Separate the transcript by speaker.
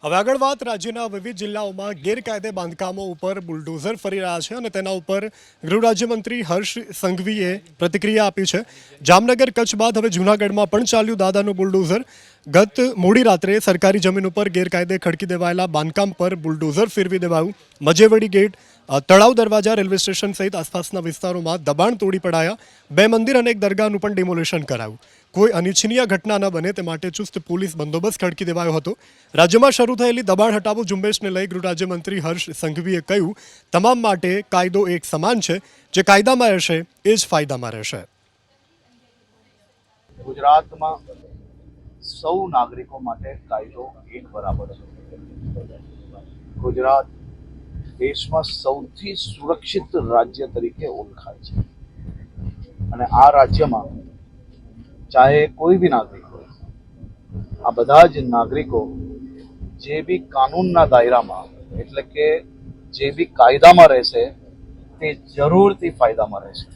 Speaker 1: હવે આગળ વાત રાજ્યના વિવિધ જિલ્લાઓમાં ગેરકાયદે બાંધકામો ઉપર બુલડોઝર ફરી રહ્યા છે અને તેના ઉપર ગૃહ રાજ્યમંત્રી હર્ષ સંઘવીએ પ્રતિક્રિયા આપી છે. જામનગર કચ્છ બાદ હવે જૂનાગઢમાં પણ ચાલ્યું દાદાનું બુલડોઝર. ગત મોડી રાત્રે સરકારી જમીન ઉપર ગેરકાયદે ખડકી દેવાયેલા બાંધકામ પર બુલડોઝર ફેરવી દેવાયું. મજેવડી ગેટ, તળાવ દરવાજા, રેલવે સ્ટેશન સહિત આસપાસના વિસ્તારોમાં દબાણ તોડી પડાયા. 2 મંદિર અને એક દરગાહનું પણ ડિમોલેશન કરાયું. કોઈ અનિચ્છનીય ઘટના ન બને તે માટે ચુસ્ત પોલીસ બંદોબસ્ત ખડકી દેવાયો હતો. રાજ્યમાં શરૂ થયેલી દબાણ હટાવો ઝુંબેશને લઈ ગૃહ રાજ્યમંત્રી હર્ષ સંઘવીએ કહ્યું, તમામ માટે કાયદો એક સમાન છે. જે કાયદામાં રહેશે એ જ ફાયદામાં રહેશે.
Speaker 2: ગુજરાતમાં સૌ નાગરિકો માટે કાયદો એક બરાબર છે. ગુજરાત દેશમાં સૌથી સુરક્ષિત રાજ્ય તરીકે ઓળખાય છે અને આ રાજ્યમાં ચાહે કોઈ બી નાગરિક હોય, આ બધા જ નાગરિકો જે બી કાનૂનના દાયરામાં એટલે કે જે બી કાયદામાં રહેશે તે જરૂરથી ફાયદામાં રહેશે.